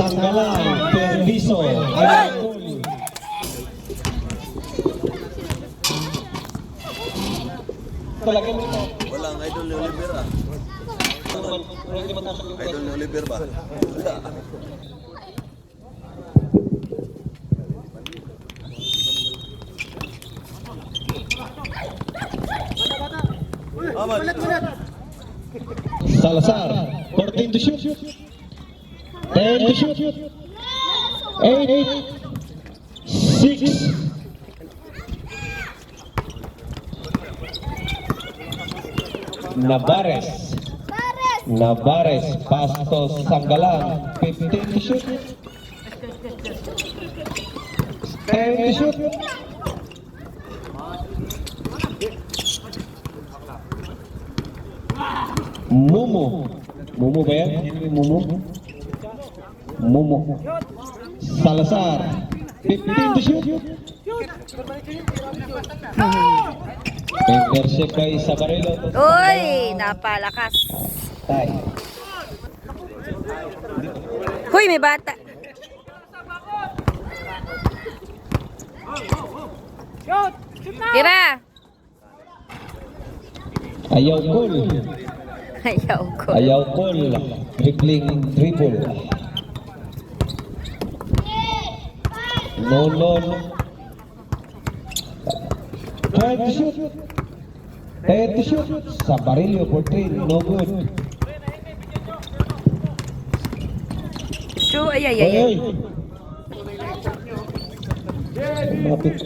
Sanggalang, Perviso, Ayaw Goal. Talaga mo ito. Walang idol ni Oliver ah. Idol ni Oliver ba? Wala. Salazar, 14 to shoot. 10 to shoot. 8, 6. Navarez, Pastos, Sanggalang, 15 to shoot. 10 to shoot. Mumu ba yan? Mumu. Salazar, 15 to shoot. Intercept kay Sabarilo. Uy, napalakas. Tay. Huy, may bata. Tira. Ayaw goal. Ayaw ko. Ayaw goal. Dribble. No. 12 to shoot. 10 to shoot. Sabarillo for 3. No good. Ay. Mapit.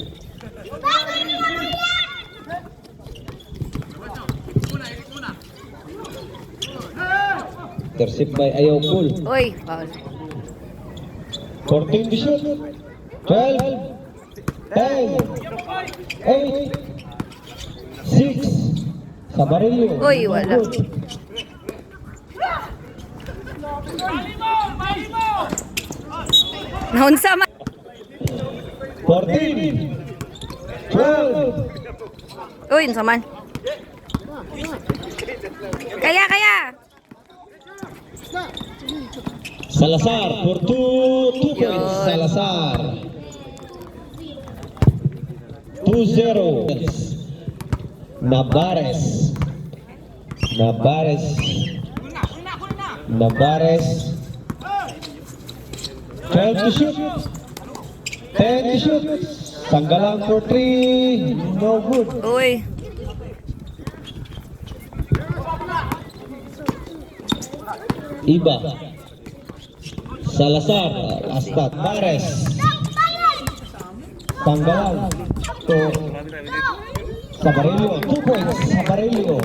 Intercept by Ayaw goal. Uy, foul. 14 to shoot. 12. 10. 8. 6. Sabarillo. Uy, wala. Naunsa man. 14. 12. Uy, naunsa man. Kaya. Salazar for 2 points. Salazar 2-0. Navarez 12 to shoot. 10 to shoot. Sanggalang for 3. No good. Uy. Iba. Salazar. Astat. Navarez. Sanggalang to Sabarillo. 2 points. Sabarillo.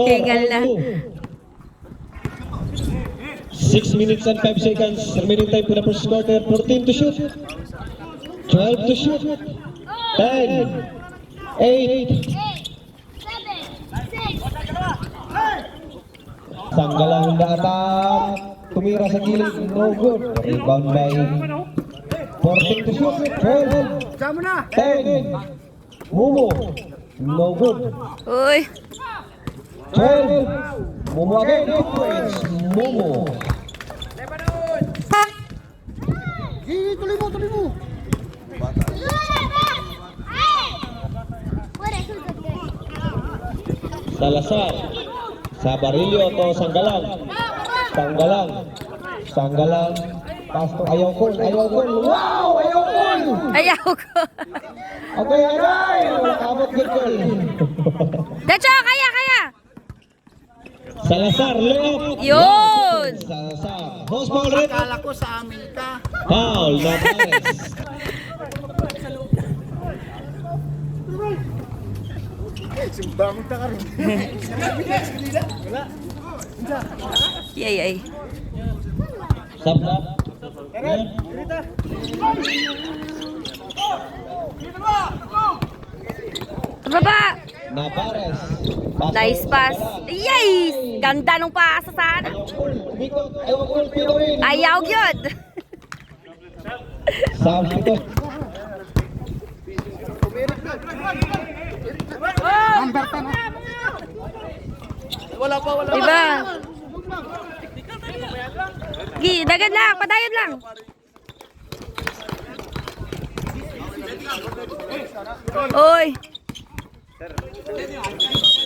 Hingal na. 6 minutes and 5 seconds remaining time for the first quarter. 14 to shoot. 12 to shoot. 10. 8. Sanggalang dapat tumira sa gilid. No good. Rebound by 14 to shoot. 12. 10. Mumu. No good. Uy. 12. Mumu again. 2 points. Mumu. Tuloy mo. Salazar. Sabarillo to Sanggalang. Pastor Ayaw goal. Wow! Ayaw goal! Ayaw ko. Okay. Wala kabot good goal. Dacho, kaya. Salazar, layup. Yun. Salazar. Host ball red. Akala ko sa amin ka. Foul. Navarez. Simbang ta ka rin. Yay. Sabda. Baba. Navarez. Nice pass. Yay! Ganda nung pasa sana. Ayaw goal. Pinuin. Ayaw yun. Sabi ko. Number 10. Wala pa. Diba? Gi, dagad lang, padayon lang. Oy.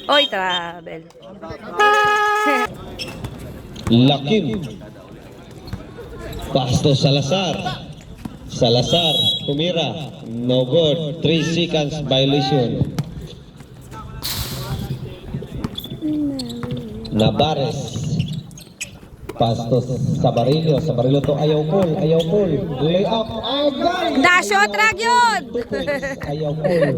Oy, travel. Lakim. Pasto Salazar. Salazar, tumira. No good. 3 seconds violation. Nabares. Pasto Sabarillo. Sabarillo to ayaw call. Ayaw call. Lay up. Agay! Dasho, trag yun! 2 points. Ayaw call.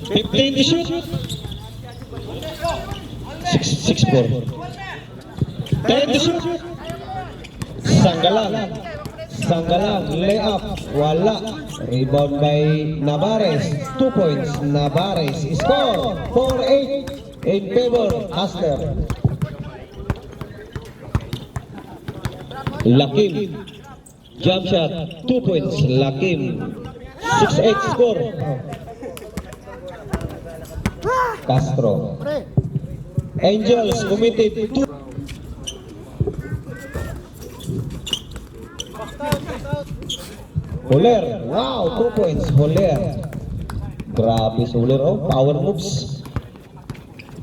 Fifteen to shoot. 6-4. 10 to shoot. Sanggalang. Sanggalang. Lay up. Wala. Rebound by Navarez. 2 points. Navarez. Score. 4-8 in favor. Hustler. Lakim. Jump shot. 2 points. Lakim. 6-8 score. Castro. Angels committed 2. Huller. Wow, 2 points. Huller. Grabe si Huller. Oh, power moves.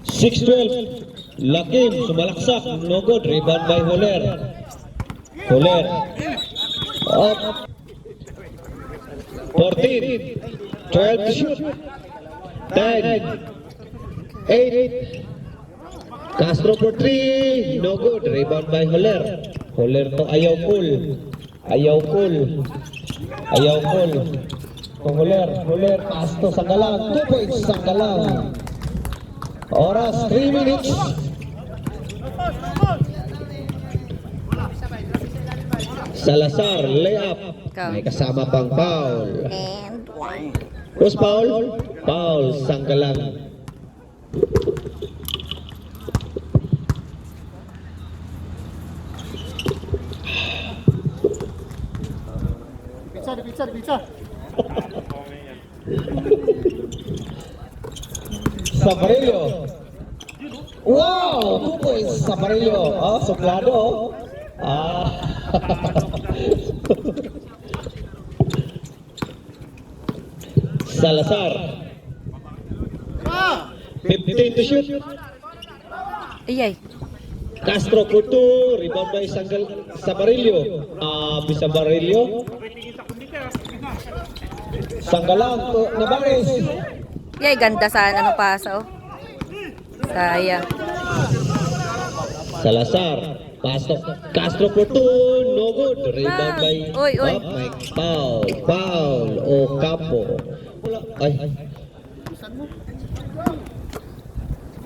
6-12. Lakim sumalaksak. No good. Rebound by Huller. Huller. Up. 14. 12 to shoot. 10. 8. Castro for 3. No good. Rebound by Huller. Huller to ayaw cool. Ayaw cool. Ayaw cool. Kung Huller. Huller. Castro Sanggalang. 2 points. Sanggalang. Oras 3 minutes. Salazar layup. May kasama pang foul. Who's foul? Foul Sanggalang. Pizza. Sabarillo. Wow, 2 points Sabarillo. Oh, suplado. Ah. Salazar. 15 to shoot. Iyay. Castro Couto, rebound by Sabarillo. Bisa Sabarillo. Sanggalang to Navarez. Iyay, ganda sana ano pasa, oh. Sayang. Salazar. Pasok. Castro Couto, no good. Rebound by Oy. Mike. Foul. Ocampo. Ay.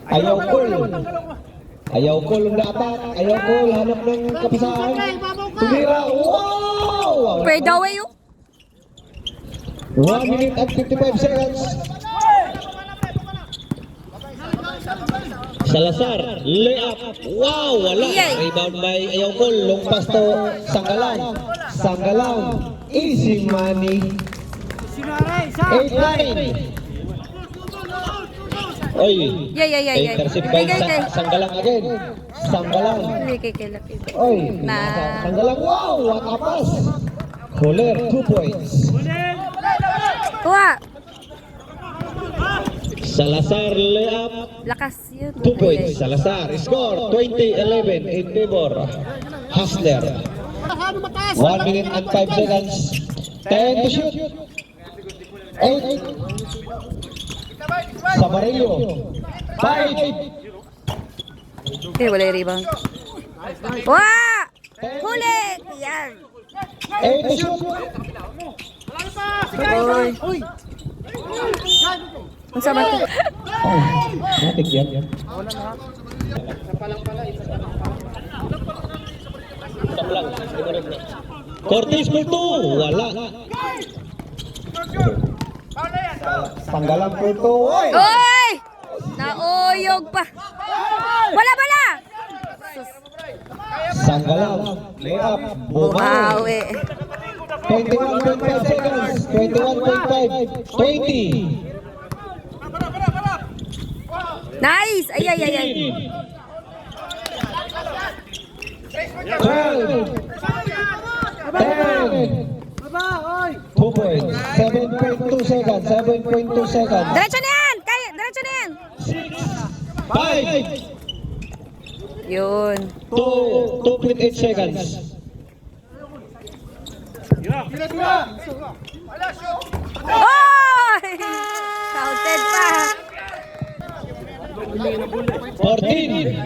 Ayaw call. Ayaw call dapat. Ayaw call. Hanap ng kapasahan. Tumira. Wow! Pwede daw eh, oh. 1 minute and 55 seconds. Salazar, layup. Wow, wala. Yay. Rebound by ayaw call. Long pass to Sanggalang. Sanggalang. Easy money. 8-9. Oy. Yay. Intercept by Kay. Sanggalang again. Sanggalang. Kay. Oy. Na. Sanggalang. Wow, what a pass. Huller, 2 points. Kuha. Salazar layup. Lakas yun. 2 points. Salazar. Score 20-11 in favor. Hustler. 1 minute and 5 seconds. 10 to shoot. 8. Sabarillo. 5. Wala yung rebound. Wah! Huli! Yan. 8 to shoot. Oy. Ang sama to. Oh, natik yan. Cortez Puerto. Wala. Sanggalang Puerto. Oy! Oy! Nauyog pa. Wala! Sanggalang. Layup. Bumawi. Bumawi. 21.5 seconds. 21.5, 20. Nice! Ay, ay, ay, ay. 12, 10, 2 points, 7.2 seconds, 7.2 seconds, Diretso na yan! Kaya, diretso na yan! 5, Yun. 2.8 seconds. Oy! Counted pa. 14,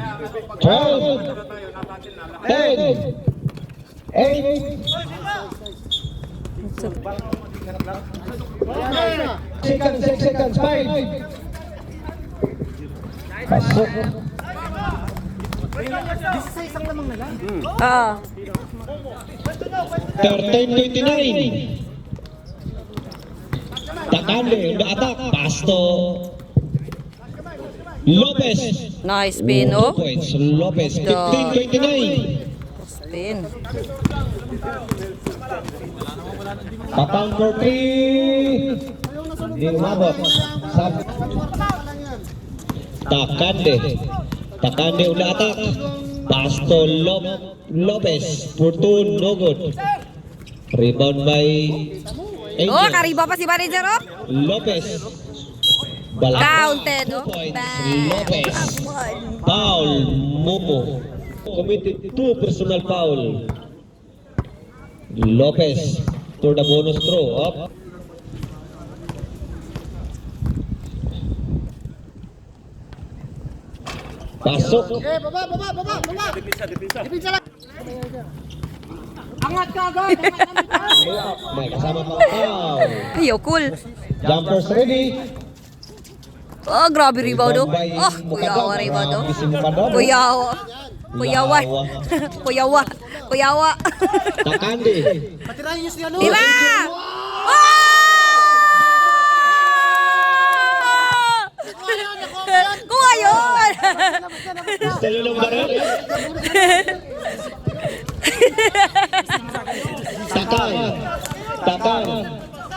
12, 10, 8, 6 seconds, 5. Pasok. Oo. 13.29. Takande, the attack. Pasto. Lopez. Nice spin, 2 oh. points. Lopez. 15.29. Spin. Patang for 3. Hindi umabot. Takande. Takande ula attack. Pasto Lopez. For 2, no good. Rebound by Angel. Oh, kariba pa si Manager, oh. Lopez. Counted, 2 oh. points. Bang. Lopez. Foul. Momo. Committed 2 personal foul. Lopez to the bonus throw. Up. Pasok. May kasama pang foul. Yo, cool. Jumpers ready. Oh, grabe rebound, oh. By Oh, kuyawa Mukadab. rebound, oh. Gising Mukadab. Kuyawa. Kuyawa. Kuyawa. Kuyawa. Takande. Tira! Oh! Kuha yun! Gusto nyo ng baril? Takang. Takang.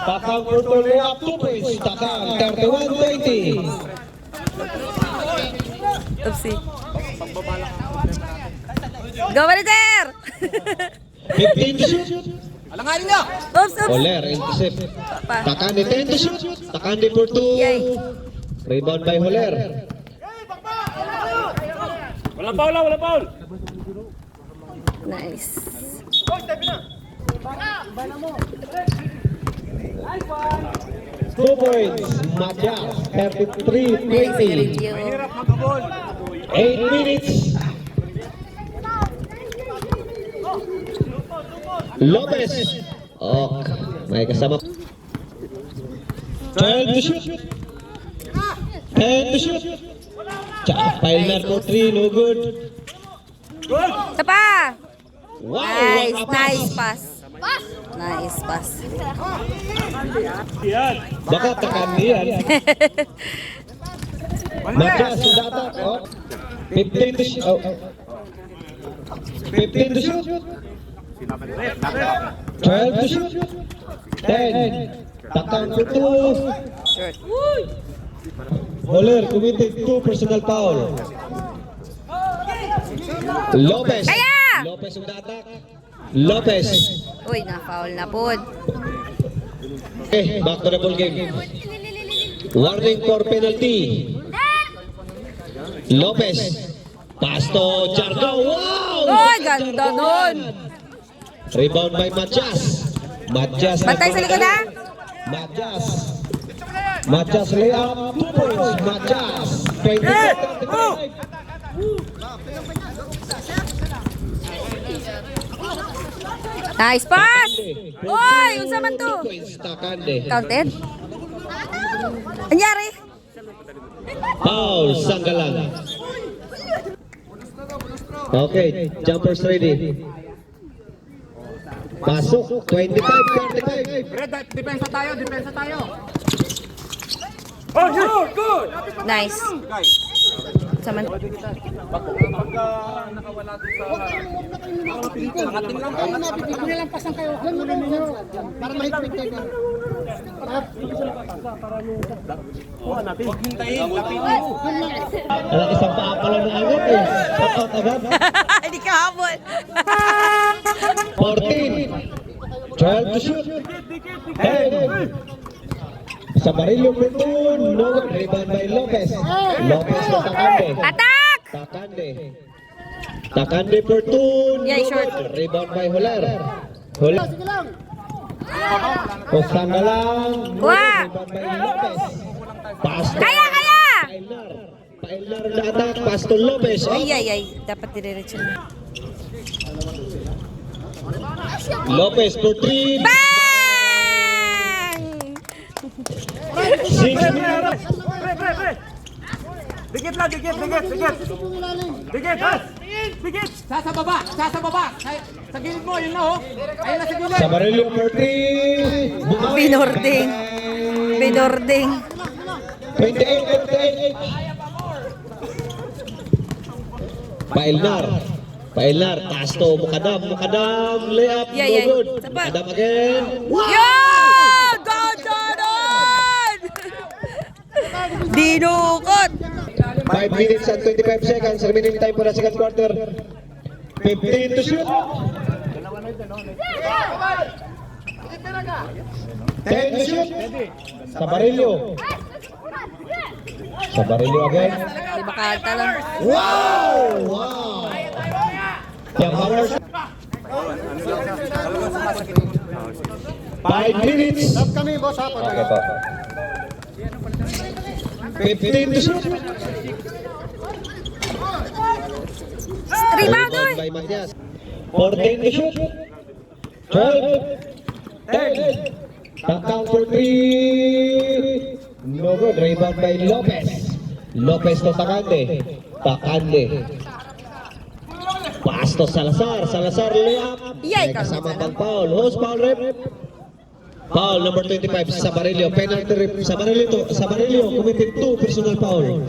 Takang Urtol up 2 points. Takang 31-20. Oopsie. Go, Manager! 15 to shoot. Oops, oops. Oler, intercept. Pa. Takande 10 to shoot. Takande for 2. Yay. Rebound by Holer. Wala foul. Nice. 2 points. Matias, 33-20. Review. 8 minutes. Lopez. Oh, may kasama. 12 to shoot. 10 to shoot. Tsaka final for 3, no good. Isa pa! Wow, Nice, what a nice pass. pass. Nice pass. Baka takandi yan. Matias, sudata. Oh. 15 to shoot. Oh. 15 to shoot. 12 to shoot. 10. Takang for 2. Short. Holer committed 2 personal foul. Lopez. Kaya! Lopez with the attack. Lopez. Uy, na-foul na po. Okay, back to the ball game. Warning for penalty. Lopez. Pass to Jargo. Wow! Uy, ganda nun. Rebound by Matias. Matias. Bantay sa likod, ha? Matias. Matias layup. 2 points. Matias. 24-35. Nice pass! Uy, unsa man to? 2 points. Takande. Counted? Anyari? Foul, Sanggalang. Okay, jumpers ready. Pasok, 25-35. Depensa tayo. Oh, good. Nice. Saman. Para mahigpit kayo. Alam, isang paa pala na agad eh. Shout out agad. Hindi ka habol. 14. 12 to shoot. 10. Samarillo Platoon. No good. Rebound by Lopez. Lopez to Takande. Attack! Takande. Takande Platoon. Yeah, No short. good. Rebound by Holer. Holer. Kusang na lang. No Wah! good. Rebound by Lopez. Pass to Kaya, kaya! Pailnar. Pailnar na attack. Pass to Lopez. Ay, ay, ay. Dapat dire-diretso na. Lopez for 3. Bang! 6 minutes. Dikit lang, dikit. Dikit, ha? Dikit. Sa baba, sa baba. Sa gilid mo, yun na oh. Ayun na sa gilid. Samarillo for 3. Binording. Binording. 28. Pailnar. Pailnar. Taas to. Mukadam. Layup. Yeah, No yeah. good. Sapa. Mukadam again. Yo! Dodonon! Dinukot! 5 minutes and 25 seconds. Remaining time for the second quarter. 15 to shoot. 10 to shoot. Samarillo. Samarillo again. Di makatalon. Wow! Yang Powers. 5 minutes. Kami, boss, ha? Okay po. 15 to shoot. Rebound, oy! by Matias. 14 to shoot. 12. 10. Takang for 3. No good. Rebound by Lopez. Lopez to Takande. Takande. Pass to Salazar. Salazar layup. Yay, May kasama pang foul. Who's foul rep? Foul number 25 Samarillo. Penalty rep. Samarillo committed 2 personal foul.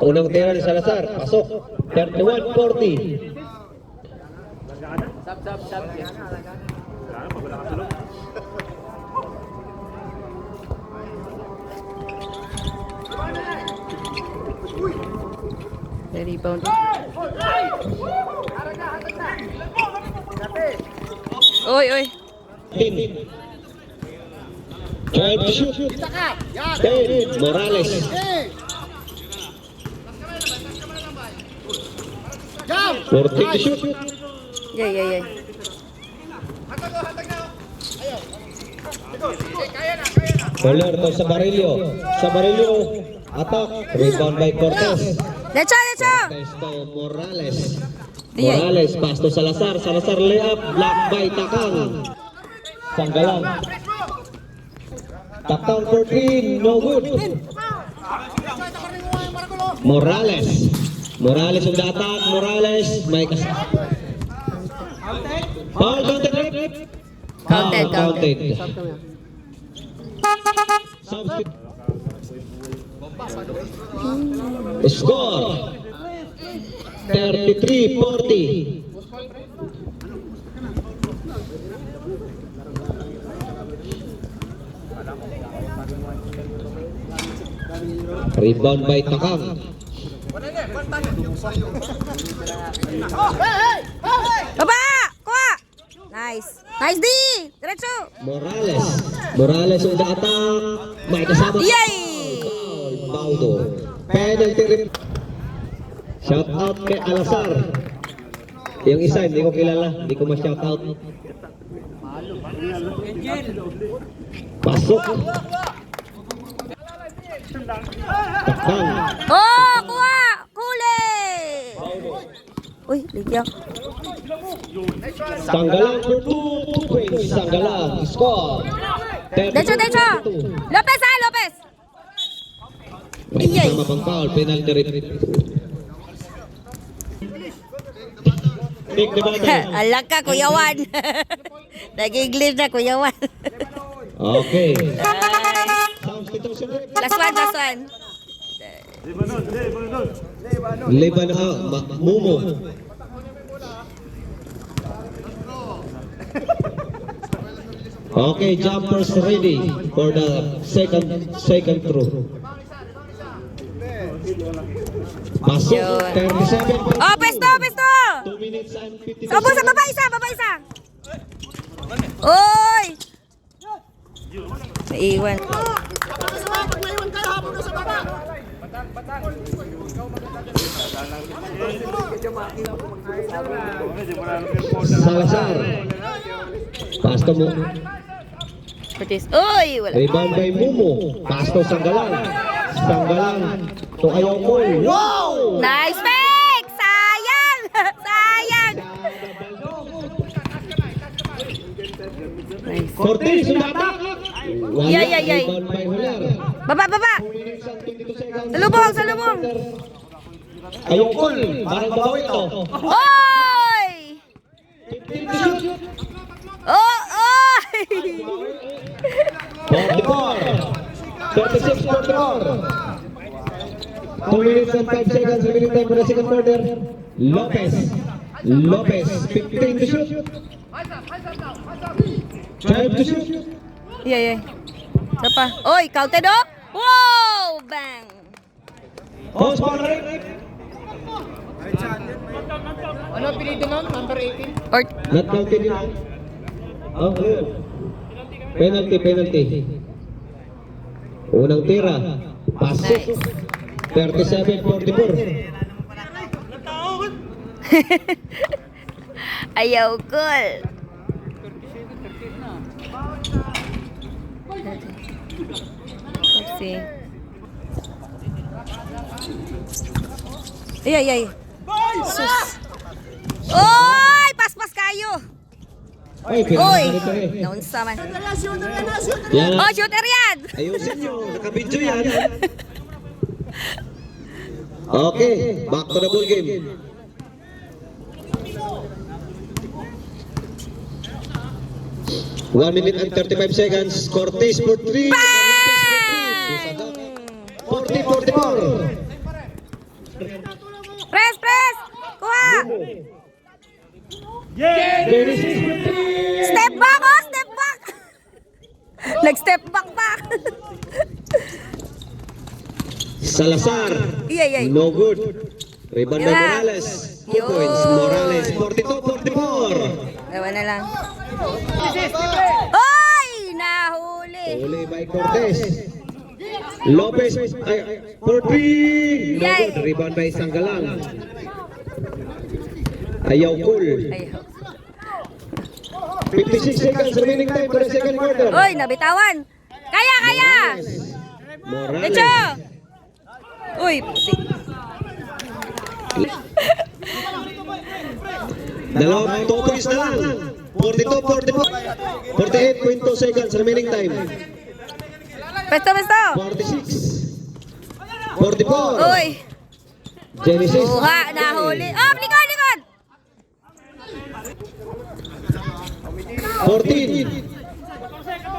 Unang tira ni Salazar. Pasok. 31-40. The rebound. Oy, oy. 12 to shoot. 10. Morales. Jump! 14 to shoot. Yay, yay, yay. Holer to Samarillo. Samarillo. Attack. Rebound by Cortez. Derecho, derecho! Cortez to Morales. Di ay. Morales. Pass to Salazar. Salazar layup. Block by Takang. Sanggalang. Takang for 3. No good. Morales. Morales on the attack. Morales. May kasama. Foul counted. Counted, Foul counted. Score 33-40. Rebound by Takang. Baba! Kuha! Nice. Nice, D! Diretso! Morales. Morales on the attack. May kasama. Yay! Foul. Baudo. Penalty rip. Shout out kay Alazar. Yung isa hindi ko kilala, hindi ko ma-shout out. Pasok. Takang. Oh! Kuha! Kuli! Uy, ligyan. Sanggalang for 2 points. Sanggalang. Score. Derecho, derecho! Lopez, ah! Lopez! May kasama pang foul. Penalty rip. Nick de Bata. Alam ka, Kuya Juan. Nag-English na, Kuya Juan. Okay. Nice. Substitution rip. Last one, last one. Lebanon. Mumo. Okay, jumpers ready for the second throw. Pasok, Yun. 37. Oh, pesto, pesto! 2 minutes and 50 Sabo sa baba isa, baba isa. Oy! Naiwan. Salazar. Pasto mo. Patis. Oy, wala. Rebound by Mumu. Pasto Sanggalang. Sanggalang. To ayaw ko. Wow! Nice fake! Sayang! Sayang! Nice. Cortez, sumatak. Wala. Yay, yay, yay. Rebound by Huler. Baba, baba! 2 minutes and 22 seconds. Salubong, salubong! Ayaw ko. Parang babawi ito. Oy! 15 to shoot. Oh, oy! 44. 36, 44. 2 minutes and 5 seconds remaining time for the second quarter. Lopez. Lopez. 15 to shoot. 12 to shoot. Yeah, yeah. Isa pa. Oy, counted oh! Wow! Bang! Post ball rate. Ano pinito nun? Number 18? Or, Not counted yun. Oh, clear. Penalty, penalty. Unang tira. Pasok. 37-44. ayaw cool. Let's see. Ay, ay, ay. Sus. Oy! Paspas kayo! Ay, Oy! pinaka eh. Naunsa man. Yan. Oh, shooter yan! Ayusin nyo. Nakabidyo yan. Okay. Back to the ball game. One minute and 35 seconds. Cortez for 3. Bang! 40-44. Press, press! Kuha! Genesis for 3. Step back, oh! Step back! Nag-step back pa! Salazar. Iyay, iyay. No good. Rebound by Yeah. Morales. 2 Yo. points. Morales. 42-44. Ewan na lang. Oy! Nahuli! Uli by Cortez. Lopez for 3. No Yay. good. Rebound by Sanggalang. Ayaw cool. Ayaw. 56 seconds remaining time for the second quarter. Oy, nabitawan! Kaya, kaya! Morales. Decho! Uy, puti. Dalawang 2 points na lang. 42-44. 48.2 seconds remaining time. Pesto, pesto! 46. 44. Uy! Genesis. Kuha, nahuli. Oh, likod, likod! 14.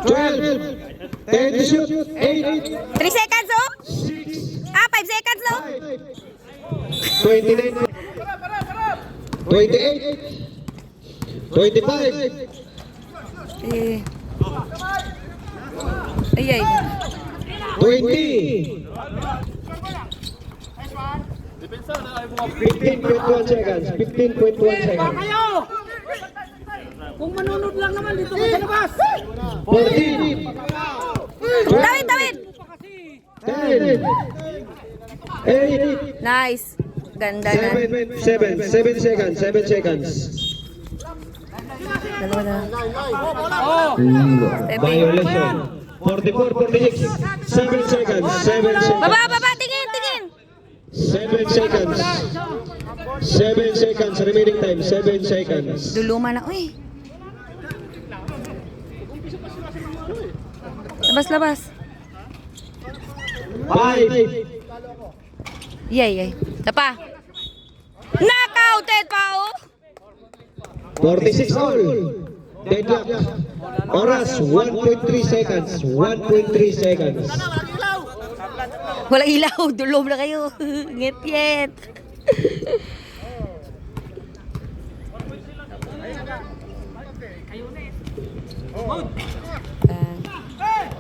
12. 10 to shoot. 8. 3 seconds, oh! Ah, 5 seconds, oh! 29. 28. 25. Eh. Ay, ay. 20. 15.1 seconds. 15.1 seconds. Kayo! Kung manunod lang naman dito sa labas! 14. Tawid, tawid! 10. 8. Nice. Ganda na. 7 seconds. 7 seconds. Dalawa na. Violation. 44, 46. 7 seconds. 7 seconds. Baba, baba, tingin, tingin! 7 seconds. 7 seconds. Remaining time. 7 seconds. Duluma na, uy. Labas, labas. 5. Yay, yay. Isa pa. Knockouted pa, oh! 46 all. Deadlock. Oras 1.3 seconds. 1.3 seconds. Walang ilaw, dulom na kayo. Ngit-ngit.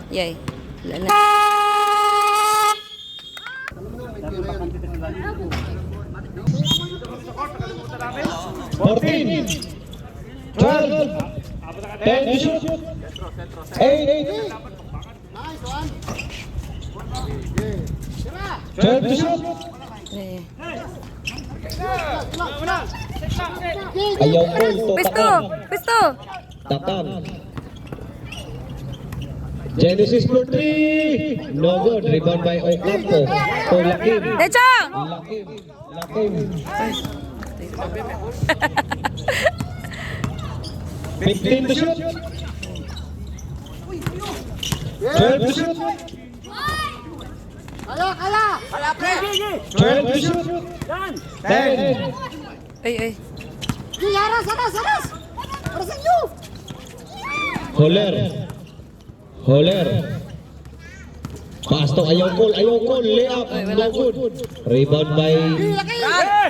Yay. Wala na. Fourteen, 12, 10 to shoot, 8, 12 to shoot. Eh. Ayaw call to Pisto! Takang. Pisto! Takang. Genesis for 3. No good. Rebound by Ocampo. To Lakim. Decho! Lakim. 15 to shoot. 12 to shoot. Kaya! 12 to shoot. 10. Ay, ay. Aras! Para sa inyo! Holler. Pasto, ayaw call. Layup, no good. Rebound by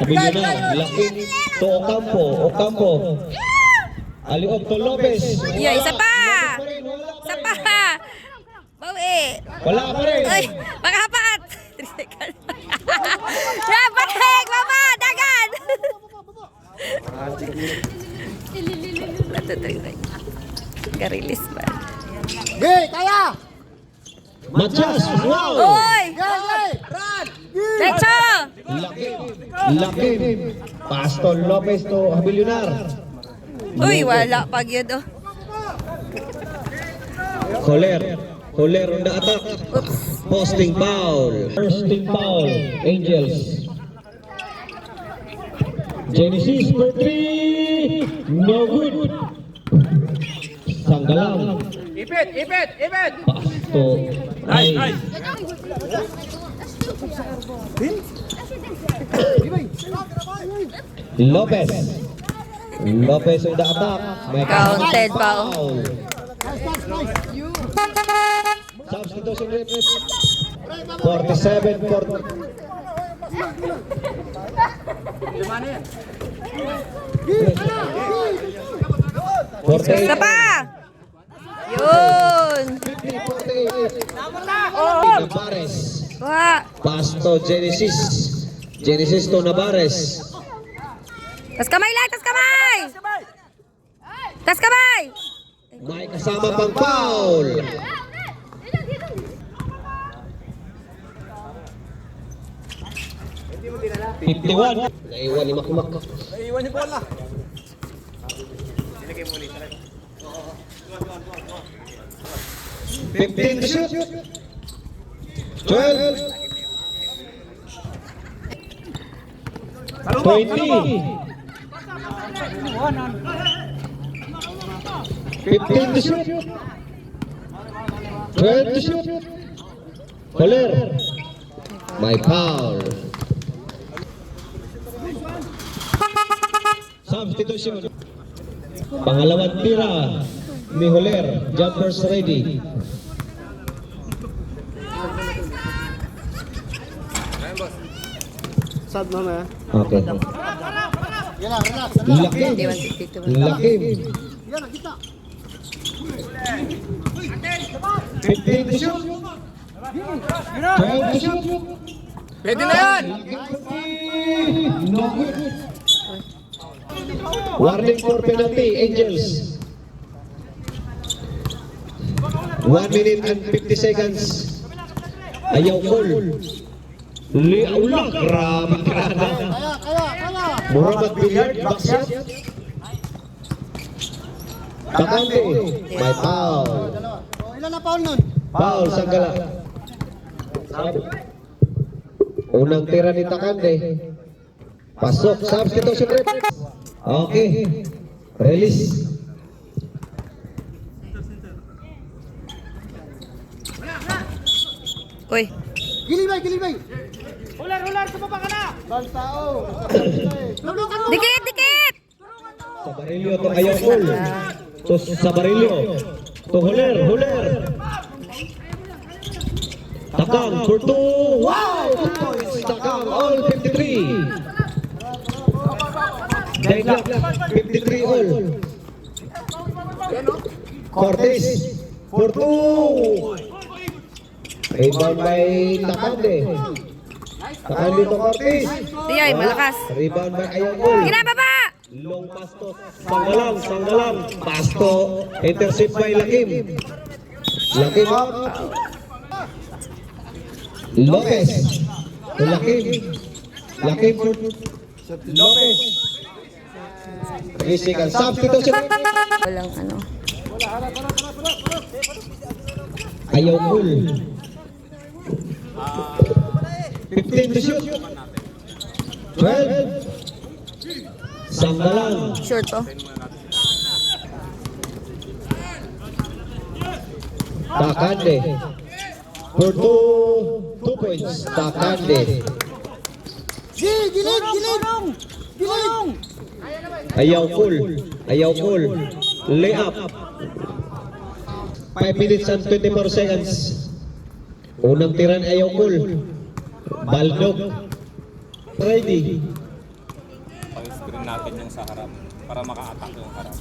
Abilina. Laking to Ocampo. Aliop to Lopez. Yeah, isa pa! Isa pa! Bawi! Wala pa rin. Ay, makahapat! 3 seconds. Balik! Mama! Dagan! Ka-release pa. Kaya! Matias, wow! Uy! Run! Decho! Lakim. Pasto Lopez to Abilinar. Uy, wala pag yun oh. Holler on the attack. Oops. Posting foul. Angels. Genesis for 3. No good. Sanggalang. Ipit! Pasto. Ay. Lopez on the attack. May Counted foul. Substitution referee. 47 for 48. Isa pa! Yun! 48. Navarez. Wa! Pasto Genesis. Genesis to Navarez. Tas kamay lang! Tas kamay! Tas kamay! May kasama pang foul. Naiwan ni Makmak. Iwan niyo bola. 15 to shoot. 12. 20. 15 to shoot. 12 to shoot. Holler. May foul. Substitution. Pangalawang tira ni Holler. Jumpers ready. Sad mama. Okay. Yan na, relax. Lakim. Hindi, 152. Lakim. Yan na, kita. 15 to shoot. 12 to shoot. Pwede na yan! No good. Warning for penalty, Angels. 1 minute and 50 seconds. Ayaw goal. Liaula, grabe grada. Kaya! Muhammad Billiard, backshot. Takante, may foul. Ilan na foul nun? Foul, Sanggala. Unang tira ni Takante. Pasok, substitution rep. Okay. Release. Uy! Gilibay! Hular! Sumaba ka na! Bantao! Dikit! Dikit! Sa barilyo to ayaw goal. To sa barilyo. To Holler. Takang for 2. Wow! 2 points. Takang all 53. Degla 53 all. Cortez for 2. Rebound by Takande. Takande to Cortez. Tiyay, malakas. Rebound by Ayangol. Kinababa! Long pass to Sanggalang. Pass to intercept by Lakim. Lakim out. Lopez. To Lakim. Lakim to Lopez. 3 seconds. Substitution. Walang ano. Ayangol. 15 to shoot. 12. Sanggalang. Sure to. Takande. For 2 points. Takande. Gilid! Ayaw full. Layup. 5 minutes and 24 seconds. Unang tiran ayaw full. Baldog. Ready. Pag-screen natin yung sa harap para maka-attack yung harap.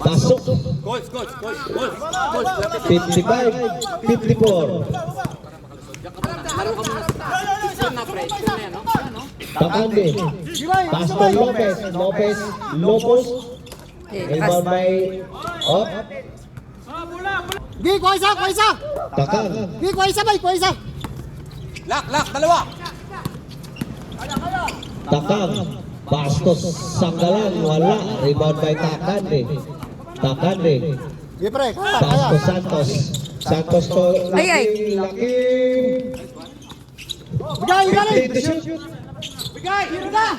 Pasok. Coach! 55, 54. Takande. Pastor Lopez. Lopez. Rebound by Op. Gi, kuha isa! Takang. Gi, kuha isa! Lock, dalawa. Takang. Bastos. Sanggalang. Wala. Rebound by Takande. Gi, pre, kaya! Bastos Santos to Ay. Lakim. Bigay, galing! 15 to shoot. Bigay, hero na.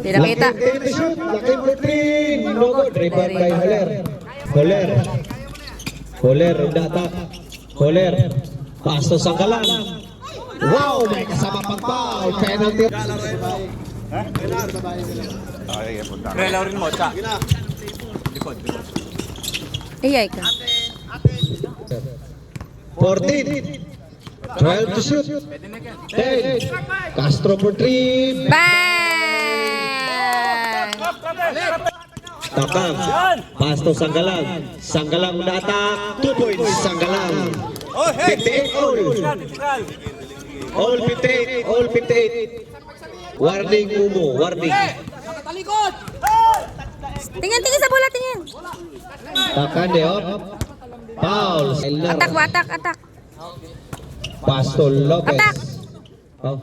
Tira kita. Lakim 10 to shoot. Lakim for 3. No good. Rebound by Holer. Udah. Holer. Bastos Sanggalang. Wow, may kasama pang foul. Penalty. Relaw rin mo, Cha. Ayay ka. 14. 12 to shoot. 10. Castro for 3. Bang! Takang. Pasto Sanggalang udah attack. 2 points Sanggalang. 58 all. All 58. Warning Umo. Talikod. Tingin sa bola, tingin. Takande up. Foul. Atak. Pasto Lopez. Attack. Oh.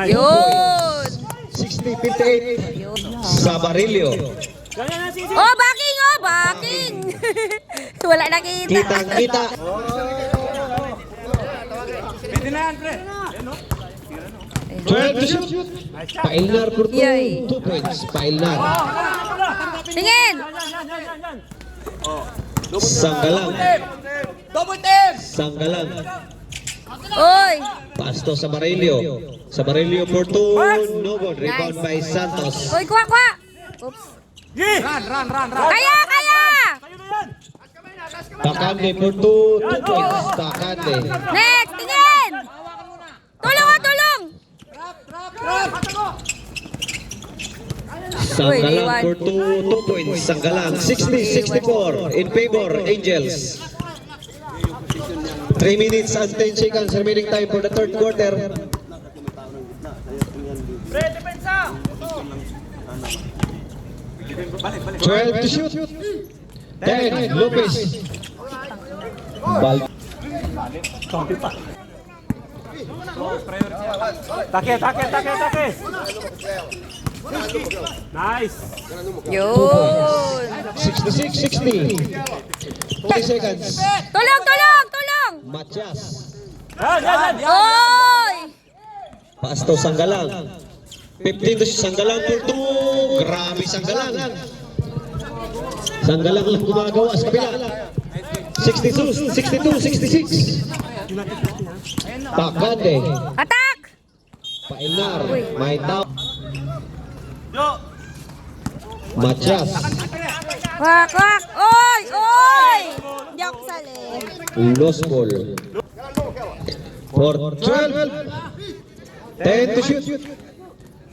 Yun. 60-58. Yun. Sabarillo. Oh, backing. Wala nakita. Kita. Pwede na yan, pre. 12 to shoot. Pailnar for 2. Yay. 2 points. Pailnar. Tingin. Sanggalang. Double team. Sanggalang. Oy. Pasto Sabarillo for 2. No good. Rebound by Santos. Oy, kuha. Oops. Run. Kaya. Takande for 2 points. Takande. Next, tingin. Tulong. Sanggalang for 2 points. Sanggalang 60-64 in favor Angels. 3 minutes and 10 seconds remaining time for the third quarter. Pre, depensa! 12 to shoot. 10 Lopez. Take! Nice! Yun. 66-60. 20 seconds. Tulong. Matias. Yan! Oy. Pasto Sanggalang. 15 to Sanggalang for 2. Grabe Sanggalang. Sanggalang lang gumagawa sa kabila. 62-66. Takande. Attack. Pailnar. May down. Matias. Wak. Oy. Diyak sali. Lost ball. For 12. 10 to shoot.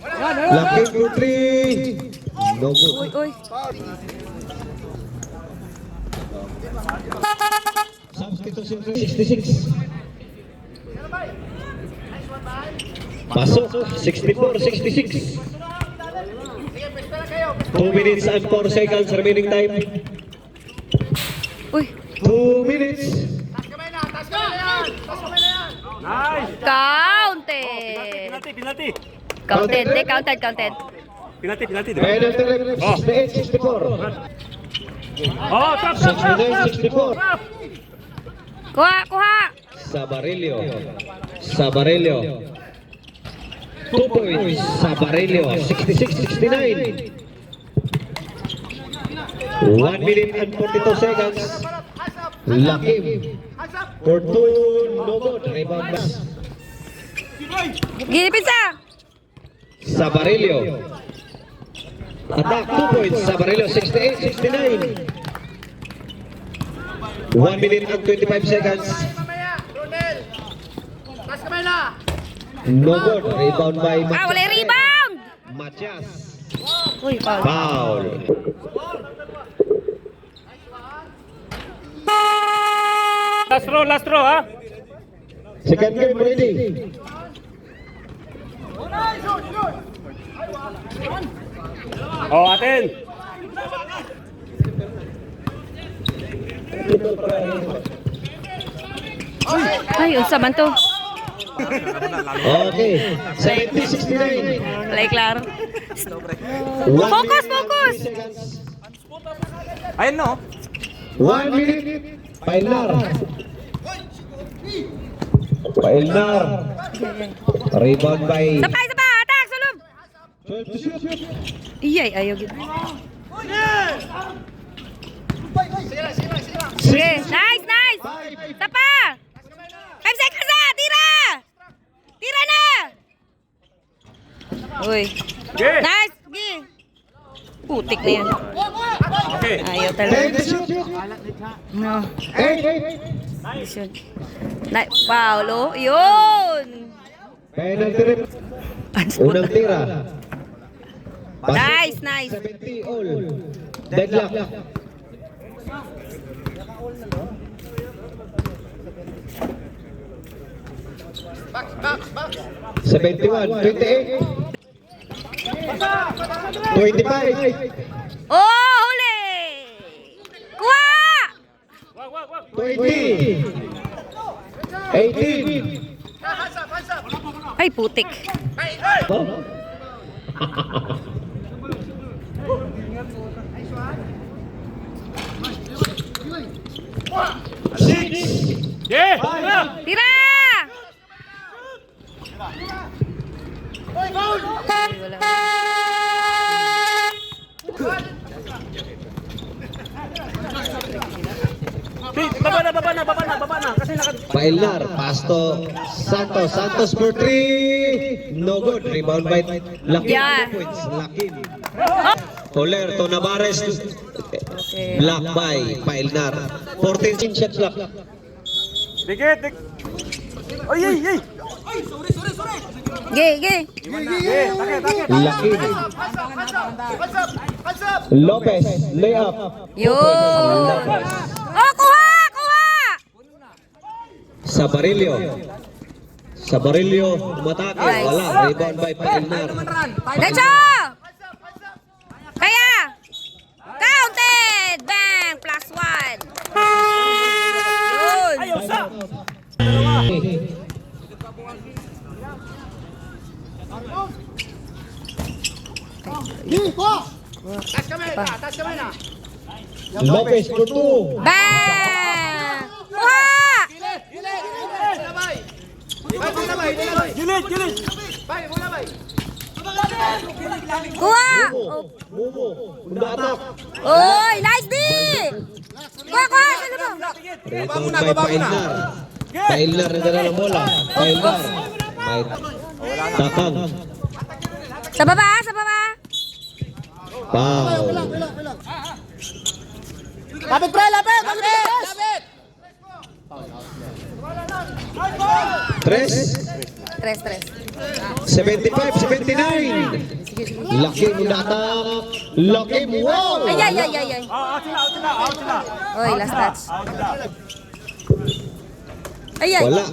Laking for 3. No good. Uy. Substitution 66. Pasok 64-66. 2 minutes and 4 seconds remaining time. Uy, 2 minutes. counted. Penalty. Counted, they counted. Penalty. Penalty ref 68-64. Oh, stop. 69-64. Kuha. Sabarillo. 2 points. Sabarillo 66-69. 1 minute and 42 seconds. Lakim. For 2, no good. Rebound back. Gipisa. Sabarillo. Attack 2 points. Sabarillo 68-69. 1 minute and 25 seconds. No good. Rebound by Ah, wala rebound. Matias. Uy, foul. Foul. Last row, ha? Second game ready. Oh, atin. Ay, unsa man to? Okay. 70-69. Wala klaro. 1 Focus, minute and focus. 3 seconds. Ayun, no? 1 minute. Pailnar. Rebound by Isa pa, atak, sulong. 12 to shoot. Iyay, ayaw gid. Sige, nice. Isa pa. 5 seconds na, tira na. Uy. Okay. Nice, gi. Putik na yan. Okay. Ayaw talaga. 10 to shoot. No. 8. Yun. Paulo, yun. Penalty ref. Unang tira. Nice. 70 all. Deadlock. Back. 71, 28. 25. Oh, huli. Kuha. 20. 18. Ay, putik. Yeah. Tira. Ay, wala. Baba na. Kasi Pailnar, Pasto, Santos for 3. No good. Rebound by Lakin. Yeah. 2 points. Lakin. Holer to Navarez. Okay. Block by Pailnar. 14 shots lock. Dikit. Ay. Ge. Lakin. Lopez, layup. Yun. Oh, kuha. Sabarillo, umatake. Nice. Wala. Rebound by Pailnar. Derecho. Kaya. Counted. Bang. +1. Yun. Ayaw sa. Lopez for 2. Bang. Kuha. Gilid. Kuha. Mumo. Umatak. Oy, nice D. Kuha. Sino mo? Rebound by Pailnar. Pailnar na dala ng bola. Pailnar. May takang. Sa baba. Foul. Lapit, pre, lapit! 3. 3. 75, 79. Sige, sige. Lakim unatak. Lakim, wow! Ay, ay, ay, ay, ay. Oy, last touch. Ay, ay. Wala.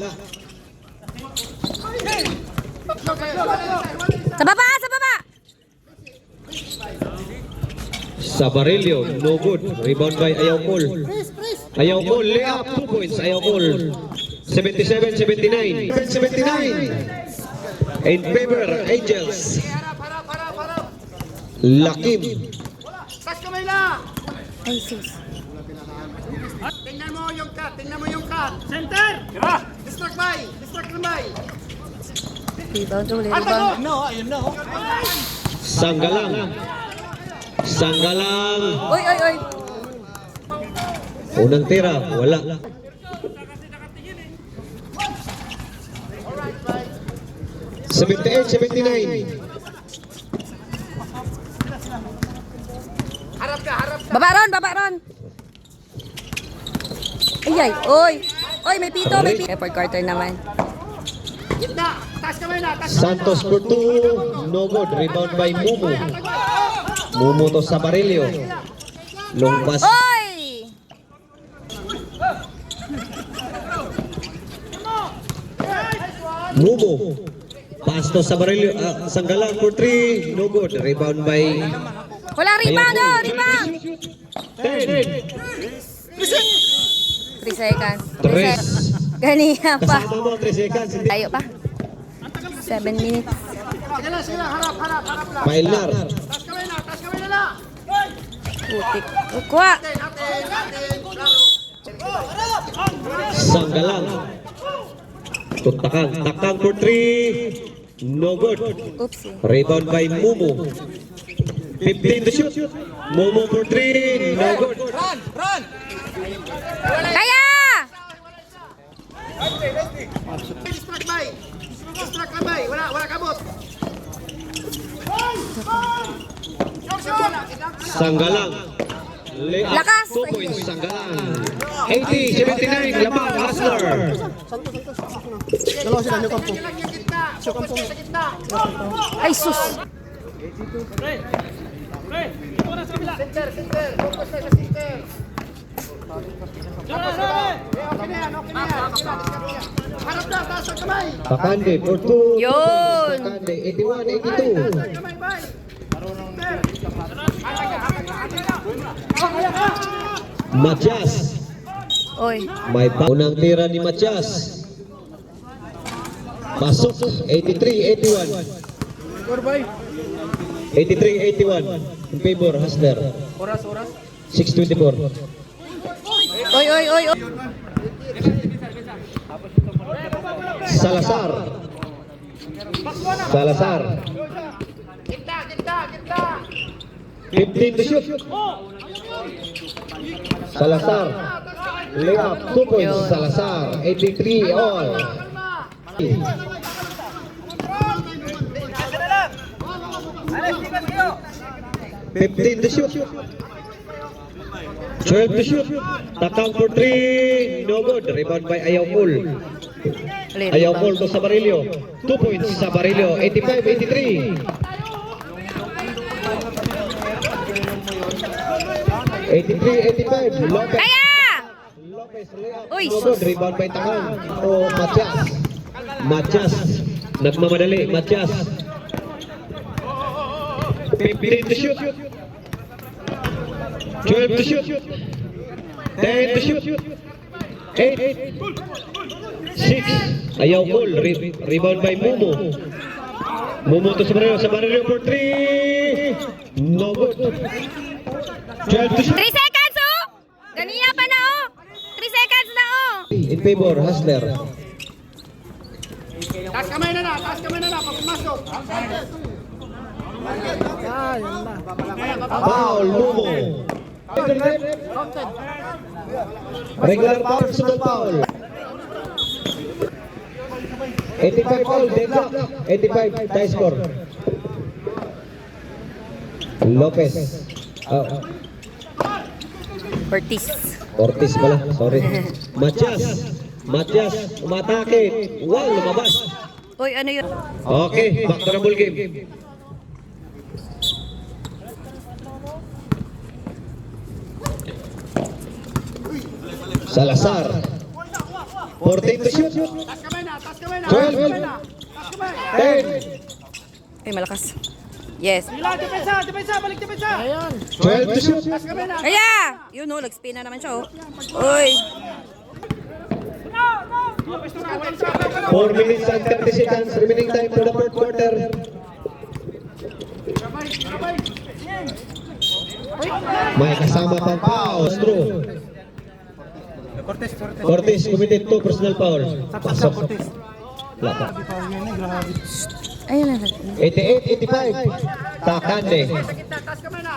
Sa baba, sa baba. Sabarillo, no good. Rebound by Ayaw Cole. Ayaw Cole, lay up, 2 points. Ayaw Cole. 77-79. 79. In favor, Angels. Lakim. Tas kamay na. Ay, sus. Tingnan mo yung cut. Tingnan mo yung cut. Center. Distract bay. Distract bay. Rebound ulit, rebound. No, ayun no. Sanggalang. Sanggalang. Oy, oy, oy. Unang tira, wala. Seventy-eight, 79. Harap ka, harap ka. Baba ron, baba ron. Ay, ay, oy. Oy, may pito, may pito. Effort quarter naman. Gitna. Tas kamay na. Tas Santos for 2, no good. Rebound by Mumu. Mumu to Sabarillo. Long pass. Oy! Mumu. Pass to Sabarillo. Sanggalang for 3, no good. Rebound by Walang rebound, oh, rebound. 10. 3 seconds. 3. Ganina pa. Kasama mo 3 seconds. Hindi. Tayo pa. 7 minutes. Sige lang. Harap lang. Pailnar. Tas kamay na. Tas kamay na na. Putik. Kuha. Atin. Klaro. Sanggalang. Takang. Takang for 3. No good. Oopsie. Rebound by Mumu. 15 to shoot. Mumu for 3. No good. Run. Kaya! Distract bay. Distract bay. Wala kabot. Sanggalang. Lay up. Lakas. 2 points. Sanggalang. 80-79. Lamang. Hustler. Dalawa sila, yung kampo. Sa gitna. Ay, sus. Center. Focus tayo sa center. Okay na yan. Harap na, taas ang kamay. Takande for 2. Yun. Takande. 81-82. Kamay, bay. Matias. Oy. May unang tira ni Matias. Pasok. 83-81. 83-81. In favor, Hustler. Oras. 6:24. Oy, oy, oy, oy. Salazar. Gitna. 15 to shoot. Salazar. Layup. 2 points. Salazar. 83 all. 15 to shoot. 12 to shoot. Takang for 3. No good. Rebound by Ayaw Cole. Ayaw Cole to Sabarillo. 2 points. Sabarillo. 85-83. 83-85. Lopez. Kaya! Lopez layup. Uy, No good. Rebound by Takang. O Matias. Nagmamadali. Matias. 15 to shoot. 12 to shoot. 10 to shoot. 8. 6. Ayaw Cole. Rebound by Mumu. Mumu to Sabarillo for 3. No good. 12 to 3 shoot. seconds, oh! Ganina pa na, oh! 3 seconds na, oh! In favor, Hustler. Taas kamay na na. Pag pumasok. Foul, Mumu. Regular foul, sunod foul. 85 foul, deadlock. 85, tie score. Lopez. Ortiz pala, sorry. Matias, umatake. Wow, lumabas. Uy, ano yun? Okay, back to the ball game. Salazar. 14 to shoot. Tas kamay na, tas kamay na. 12. Tas kamay. 10. Ay, malakas. Yes. Sila, depensa, depensa, balik depensa. 12 to shoot. Tas kamay na. Kaya! Yun o, nag-spin na naman siya oh. Uy! 4 minutes and 30 seconds remaining time for the fourth quarter. May kasama pang foul. True. Cortez committed 2 personal foul. Pasok. Wala pa. Ayun na. 88-85. Takande.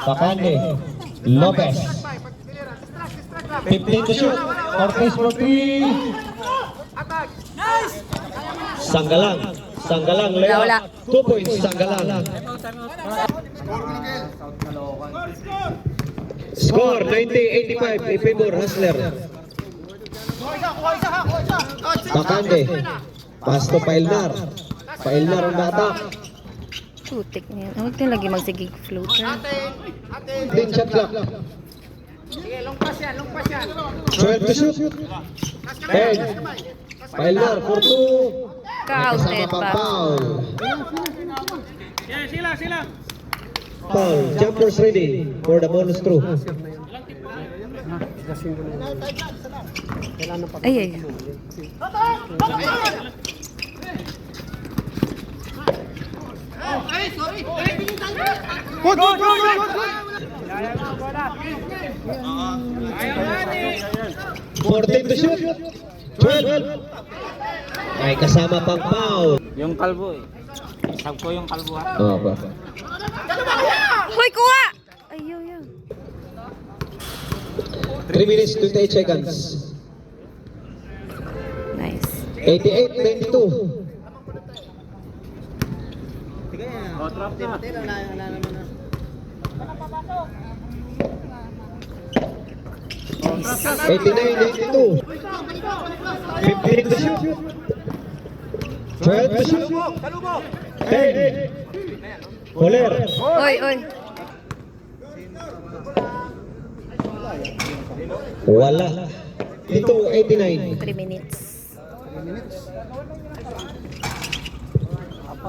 Takande. Lopez. 15 to shoot. Cortez for 3. Sanggalang. Sanggalang Wala. layup. 2 points Sanggalang. Score 90-85 in favor Hustler. Takande. Pass to Pailnar. Pailnar ang bata. Putik niya. Huwag din lagi magsigig floater. 10 shot clock. Sige, long pass yan, long pass yan. 12 to shoot. 10. Pailnar for 2. Counted Kasama pa. pang foul. Sila, sila. Foul. Jumpers ready for the bonus throw. Ay, ay. Ay, sorry. Good, good, good, good, good. 14 to shoot. 12. Ay kasama pang foul. Yung kalbo eh. Sab ko yung kalbo ha. Oh, ba. Hoy, kuha! Ay, yun. 3 minutes 28 seconds. Nice. 88-92. Nice. 89-92. 15 to shoot. 12 to shoot. 10. Holer. Oy, oy. Wala. Dito 89. 3 minutes.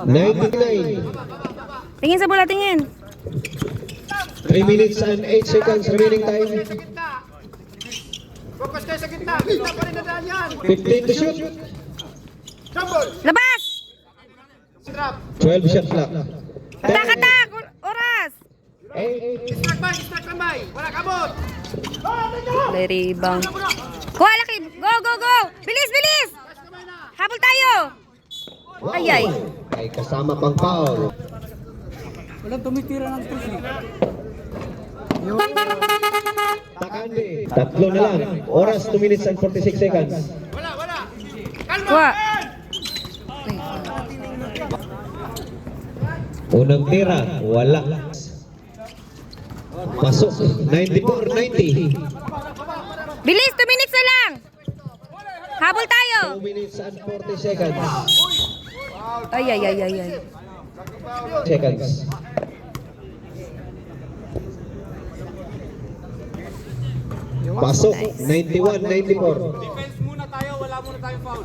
99. Tingin sa bola, tingin. 3 minutes and 8 seconds remaining time. Focus kayo sa gitna. Gitna pa rin na daan yan. 15 to shoot. Jumble. Labas! Strap. 12 shot clock. Atak, atak! Oras! 8. Distract tambay. Wala kabot. May rebound. Kuha, laki! Go, go, go! Bilis, bilis! Habol tayo! Ay, ay. Ay kasama pang foul. Walang tumitira ng tres eh. Takande. Tatlo na lang. Oras 2 minutes and 46 seconds. Wala, wala. Kalma. Kuha! Unang tira. Wala. Pasok. 94-90. Bilis, 2 minutes na lang! Habol tayo! 2 minutes and 40 seconds. Ay, ay, ay, ay, ay. Seconds. Pasok. 91-94. Defense muna tayo. Wala muna tayong foul.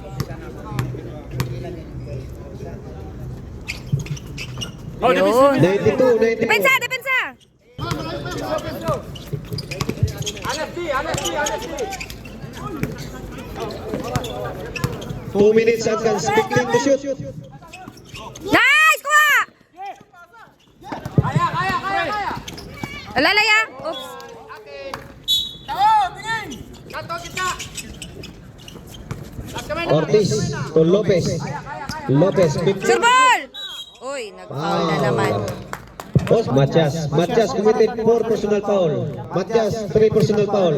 Yun. 92-94. Depensa, depensa! Honesty, honesty, honesty. 2 minutes and 15 to shoot. Nice! Kuha! Kaya, kaya, kaya, kaya. Alalaya! Oops. Tao, tingin. Kanto kita. Last kamay na. Ortiz to Lopez. Lopez. 15. Surbol! Uy, nag-foul na naman. Matias. Matias committed 4 personal foul. Matias 3 personal foul.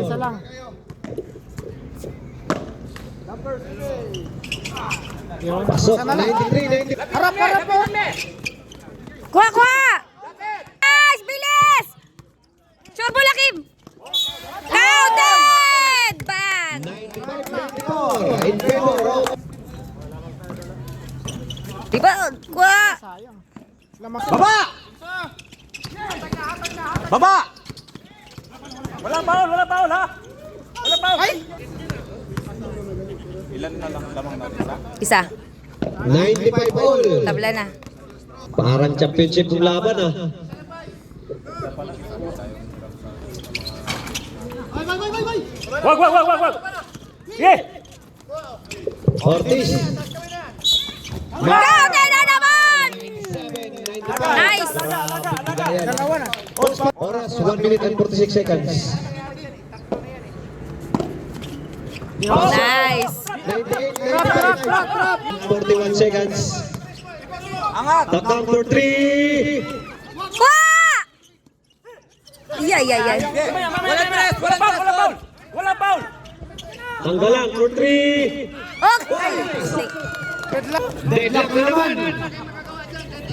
Pasok 93-90. Harap, harap po. Kuha, kuha! Nice! Bilis! Surbol, Akim! Counted! Ban! 95-94 in favor of Rebound! Kuha! Baba! Baba! Wala foul, ha? Wala foul! Ay! Ilan na lang lamang natin Isa. 95 all. Tabla na. Parang championship ng laban ah. Wag. Sige. Ortiz. Go! Tayo na naman! Nice! Oras 1 minute and 46 seconds. Nice! 41 seconds. The count for 3. Kuha! Iya. Wala foul. Tanggalan for 3. Okay! Mistake. Deadlock na naman.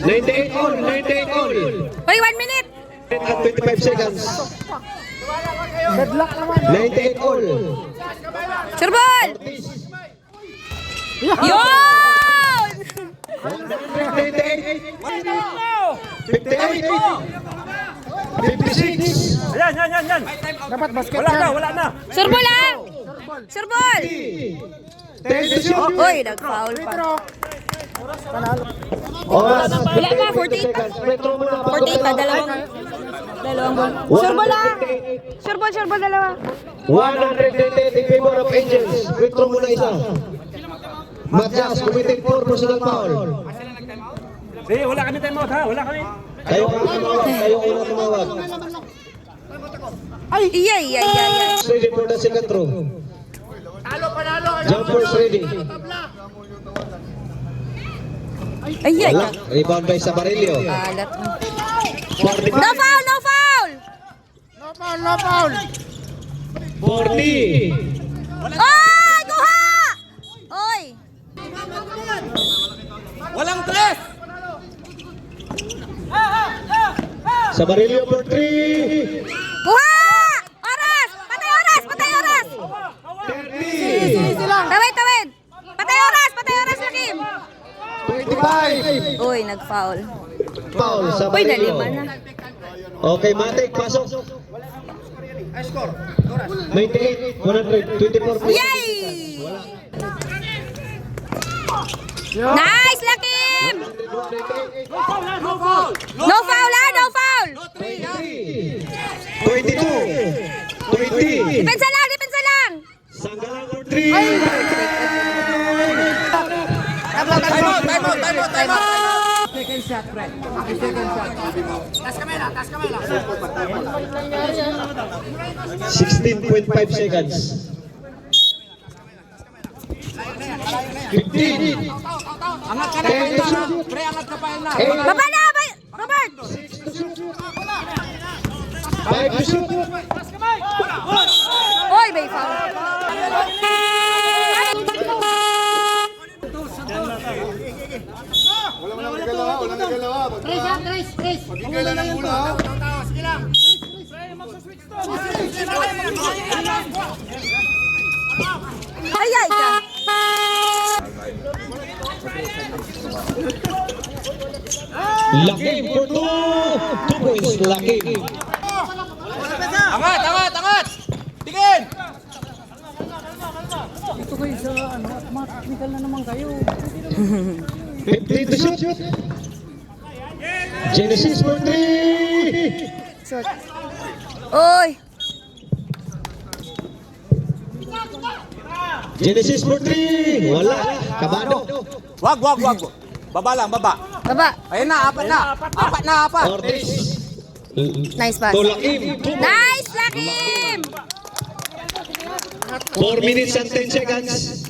98 all. Hoy, 1 minute! At 25 seconds. 98 all. Surbol! Yun! 98. 58. 56. Yan. Dapat basket. Wala na. Surbol lang! Surbol! 10 to shoot. Hoy, nag-foul pa. Oras. Wala pa, 48 seconds. Retro muna. 48 pa, dalawang ball. Surbol lang! Surbol, dalawa. 128 in favor of Angels. Retro muna isa. Matias committed 4 personal foul. Sige, wala kami time out ha. Wala kami. Kayo ang tumawag. Kayo ang tumawag. Iya. Ready for the second throw. Jumpers ready. Iya. Wala. Rebound by Sabarillo. Alat mo. 45. No foul! No foul. 40. Oy! Kuha! Oy! Walang tres. Sabarillo for 3. Kuha! Oras! Patay oras! 30. Tawid! Patay oras, Lakim! 25. Uy, nag-foul. Foul Uy, Sabarillo. nalima na. Okay, Matic, pasok. 98, 100, 24. Yay! Nice, Lakim! No foul. No foul! 22. 20. Depensa lang! Sanggalang for 3. Time out. Second shot, pre. Second shot. Tas kamay la. 16.5 seconds. 15. Angat ka na. Pre, angat ka pa na. Baba na! Robert! 5 to shoot. Uy, may foul. Tres. Pagkikailan ng mula, ha? Sige lang. Ayay ka! Lakim for 2. 2 points, Lakim. Angat. Tingin. Ito kayo sa technical na naman kayo. 15 to shoot. Genesis for 3. Short. Uy! Genesis for 3. Wala. Kabado. Wag. Baba lang. Baba. Ayun na, apat na. Ortiz. Nice pass. To Lakim. 2 points. Nice, Lakim! 4 minutes and 10 seconds.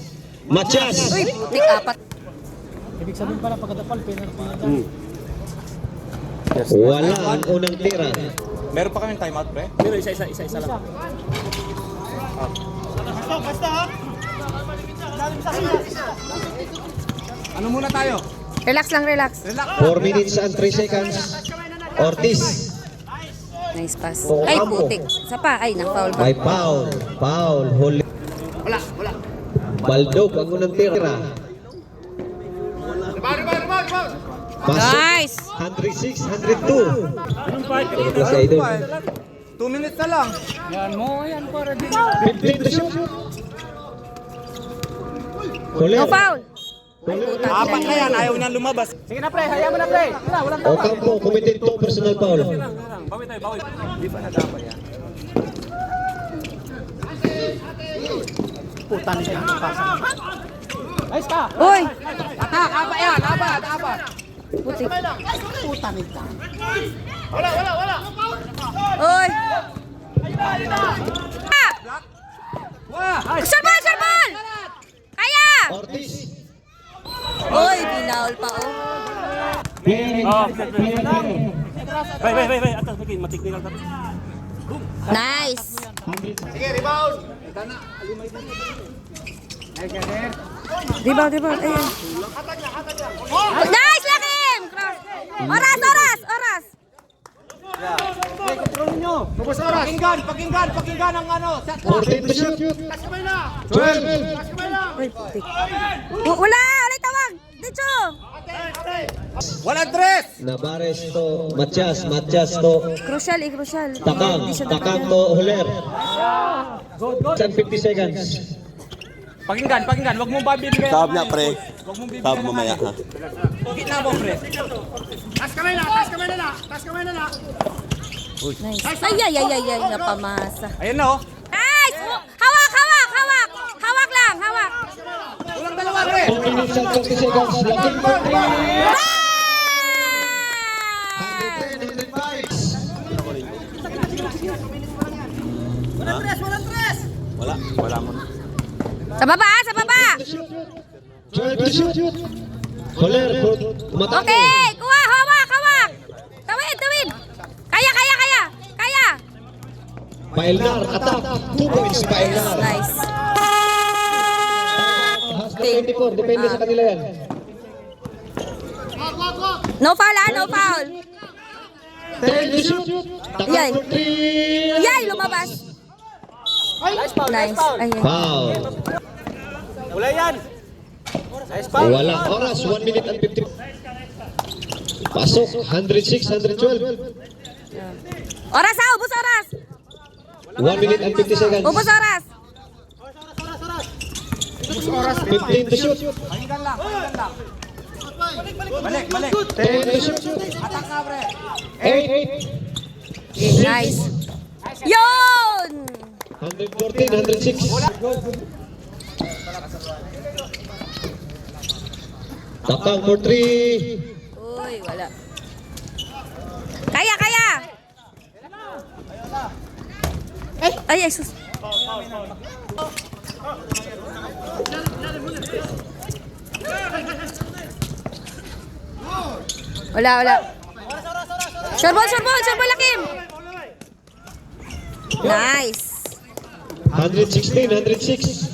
Matias. Uy, putik apat. Ibig sabihin pala pagkatapal, penalty. Wala ang unang tira. Meron pa kami timeout, pre? Pero isa lang. Ano muna tayo? Relax lang. 4 minutes and 3 seconds. Ortiz. Nice pass. Oh, Ay, Ambo. putik. Isa pa. Ay, na-foul pa. May foul. Huli. Wala. Baldog ang unang tira. Pasok. Nice! 106, 102. Plus idol. 2 minutes na lang. Yan mo, yan para din. 15 to shoot. Holer. No foul. Apat na yan, ayaw nang lumabas. Sige na pre, hayaan mo na pre. Walang Ocampo committed to personal foul. Bawi tayo, bawi. putan niya. Ayos ka. Uy! Atak, apa yan, apa. Putik. Putan niya. Uy! Ah! Wah, Sharbol! Sharbol! Kaya! Ortiz. Uy, binaul pa oh. Bay. Atas, matiknikal tayo. Nice! Sige, rebound. Rebound. Ayan. Nice, Lakim! Cross. Oras! Ubus oras. Pakinggan ang ano. 14 to shoot. Taas kamay na. 12. Taas kamay na. Uy, putik. Wala tawag! Dicho! Walang tres. Nabares to Matias to Crucial. Takang. Hindi siya Takang dapat to Holer. 50 seconds. Pakinggan. Wag mong babibigay. Stop niya, pre. Wag mong bibigyan. Stop mamaya, ha? Gitna mo, pre. Taas kamay na. Taas kamay na. Nice. Ay, napamasa. Ayun na, oh. Nice! Hawak! Hawak lang! Walang dalawa, pre. 2 minutes and 30 seconds. Laking for 3. Wala mo na. Sa baba! 12 to shoot. Holer. Matake. Okay! Kuha! Hawak! Tawid! Kaya! Paelnar. Attack. 2 points. Paelnar. Nice. Has 24. Depende sa kanila yan. No foul. 10 to shoot. Yay. Takang for 3. Yay! Lumabas. Nice. Ayan. Foul. Wala yan. Wala oras. 1 minute and 50. Pasok. 106, 112. Oras ha! Ubus oras! 1 minute and 50 seconds. Ubus oras! 15 to shoot. Pakinggan lang. Balik. 10 to shoot. Atak na, pre. 8. Nice. Yun! 114, 106. Takang for 3. Uy, wala. Kaya! Ay, sus. Wala. Sharbol, Lakim! Nice. 116, 106.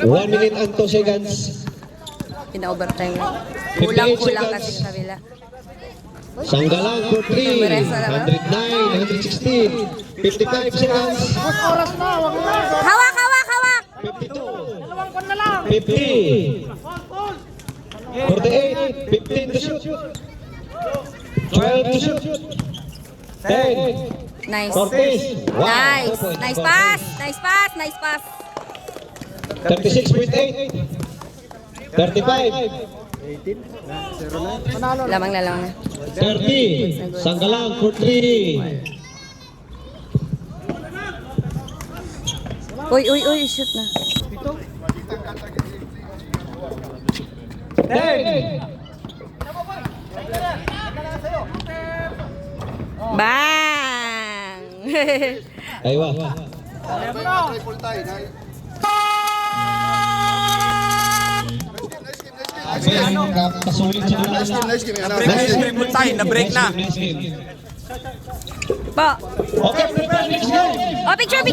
1 minute and 2 seconds. Pina-overtime na. 58 Kulang seconds. kasi sa kabila. Sanggalang for 3. 109, 116. 55 seconds. Hawak! 52. 50. 48. 15 to shoot. 12 to shoot. 10. Nice. 40. Wow. Nice. 2 points. Nice pass. 36.8. 35. Lamang na. 30. Sanggalang for 3. Uy, shoot na. 10. Bang! Aywa. Pasulit siya na. Na-break na. Po. Okay, prepare next game. Oh, picture!